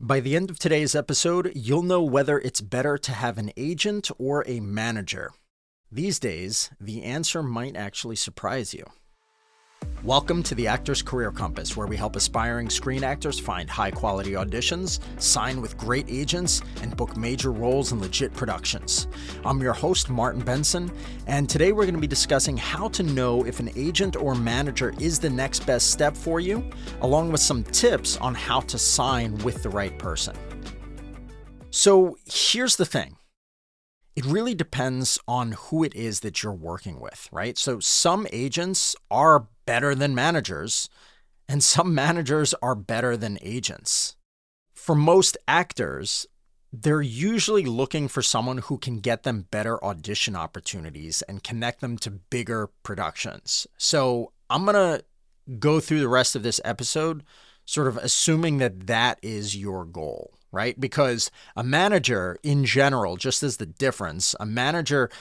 By the end of today's episode, you'll know whether it's better to have an agent or a manager. These days, the answer might actually surprise you. Welcome to the Actor's Career Compass, where we help aspiring screen actors find high-quality auditions, sign with great agents, and book major roles in legit productions. I'm your host, Martin Benson, and today we're going to be discussing how to know if an agent or manager is the next best step for you, along with some tips on how to sign with the right person. So here's the thing. It really depends on who it is that you're working with, right? So some agents are better than managers, and some managers are better than agents. For most actors, they're usually looking for someone who can get them better audition opportunities and connect them to bigger productions. So I'm going to go through the rest of this episode sort of assuming that that is your goal, right? Because a manager in general, just as the difference, a manager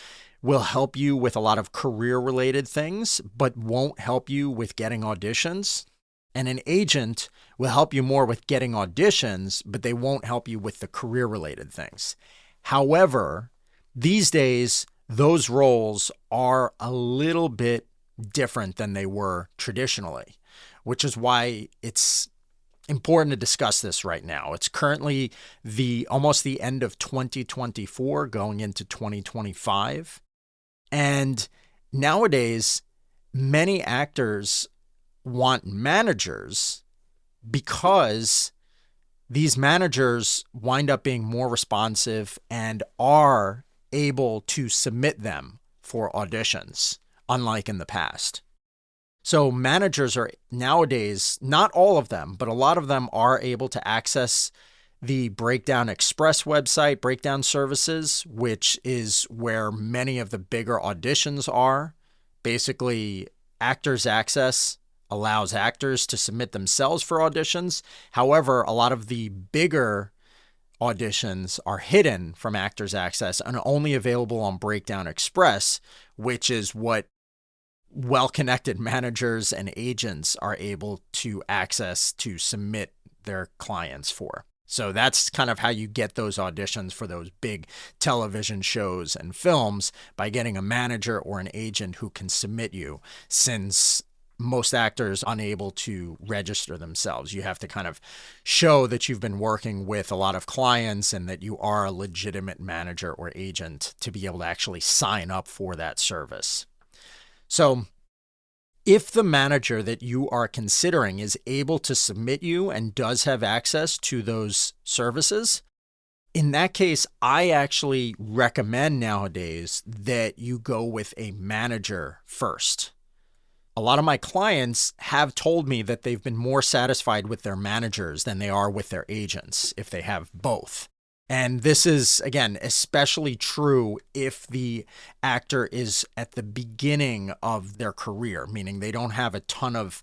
will help you with a lot of career-related things, but won't help you with getting auditions. And an agent will help you more with getting auditions, but they won't help you with the career-related things. However, these days, those roles are a little bit different than they were traditionally, which is why it's important to discuss this right now. It's currently almost the end of 2024 going into 2025. And nowadays, many actors want managers because these managers wind up being more responsive and are able to submit them for auditions, unlike in the past. So managers are nowadays, not all of them, but a lot of them are able to access the Breakdown Express website, Breakdown Services, which is where many of the bigger auditions are. Basically, Actors Access allows actors to submit themselves for auditions. However, a lot of the bigger auditions are hidden from Actors Access and only available on Breakdown Express, which is what well-connected managers and agents are able to access to submit their clients for. So that's kind of how you get those auditions for those big television shows and films, by getting a manager or an agent who can submit you, since most actors are unable to register themselves. You have to kind of show that you've been working with a lot of clients and that you are a legitimate manager or agent to be able to actually sign up for that service. So if the manager that you are considering is able to submit you and does have access to those services, in that case, I actually recommend nowadays that you go with a manager first. A lot of my clients have told me that they've been more satisfied with their managers than they are with their agents if they have both. And this is, again, especially true if the actor is at the beginning of their career, meaning they don't have a ton of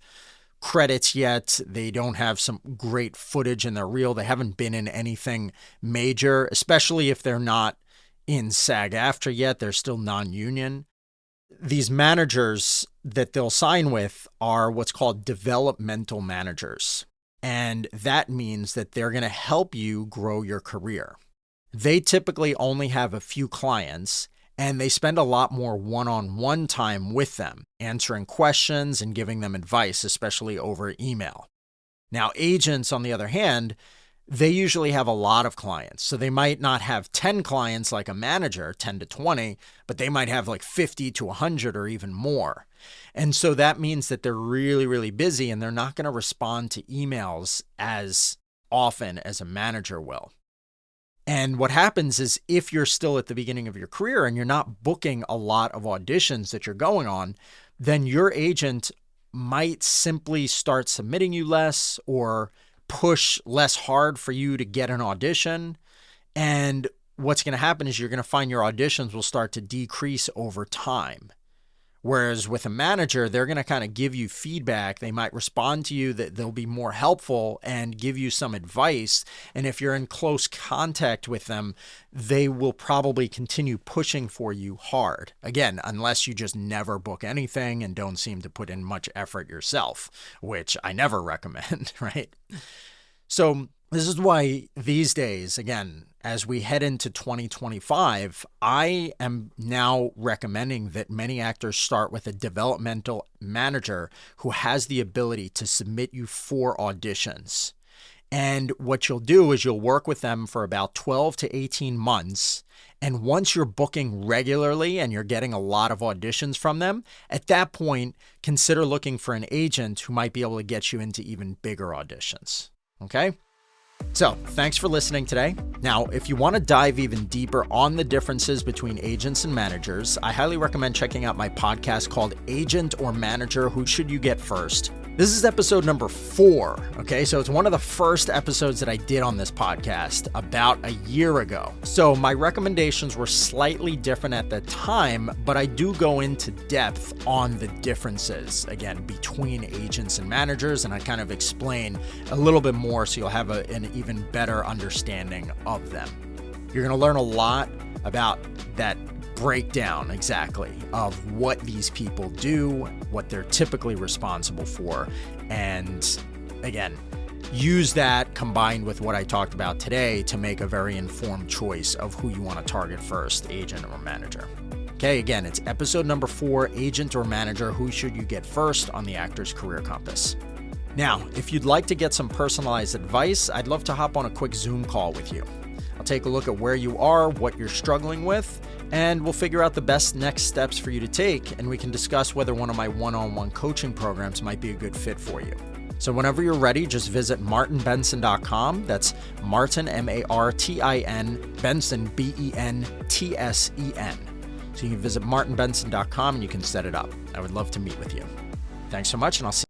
credits yet. They don't have some great footage in their reel. They haven't been in anything major, especially if they're not in SAG-AFTRA yet. They're still non-union. These managers that they'll sign with are what's called developmental managers. And that means that they're going to help you grow your career. They typically only have a few clients, and they spend a lot more one-on-one time with them, answering questions and giving them advice, especially over email. Now, agents, on the other hand, they usually have a lot of clients. So they might not have 10 clients like a manager, 10 to 20, but they might have like 50 to 100 or even more. And so that means that they're really, really busy, and they're not going to respond to emails as often as a manager will. And what happens is, if you're still at the beginning of your career and you're not booking a lot of auditions that you're going on, then your agent might simply start submitting you less or push less hard for you to get an audition. And what's going to happen is you're going to find your auditions will start to decrease over time. Whereas with a manager, they're going to kind of give you feedback. They might respond to you, that they'll be more helpful and give you some advice. And if you're in close contact with them, they will probably continue pushing for you hard. Again, unless you just never book anything and don't seem to put in much effort yourself, which I never recommend, right? So This is why these days, again, as we head into 2025, I am now recommending that many actors start with a developmental manager who has the ability to submit you for auditions. And what you'll do is you'll work with them for about 12 to 18 months. And once you're booking regularly and you're getting a lot of auditions from them, at that point, consider looking for an agent who might be able to get you into even bigger auditions. Okay? So, thanks for listening today. Now, if you want to dive even deeper on the differences between agents and managers, I highly recommend checking out my podcast called Agent or Manager, Who Should You Get First? This is episode number 4, okay? So it's one of the first episodes that I did on this podcast about a year ago. So my recommendations were slightly different at the time, but I do go into depth on the differences, again, between agents and managers, and I kind of explain a little bit more so you'll have an even better understanding of them. You're going to learn a lot about that breakdown exactly of what these people do, what they're typically responsible for, and again, use that combined with what I talked about today to make a very informed choice of who you want to target first, agent or manager. Okay, again, it's episode number 4, Agent or Manager, Who Should You Get First on the Actor's Career Compass. Now, if you'd like to get some personalized advice, I'd love to hop on a quick Zoom call with you. I'll take a look at where you are, what you're struggling with, and we'll figure out the best next steps for you to take, and we can discuss whether one of my one-on-one coaching programs might be a good fit for you. So whenever you're ready, just visit martinbenson.com. That's Martin, M-A-R-T-I-N, Benson, B-E-N-T-S-E-N. So you can visit martinbenson.com and you can set it up. I would love to meet with you. Thanks so much, and I'll see you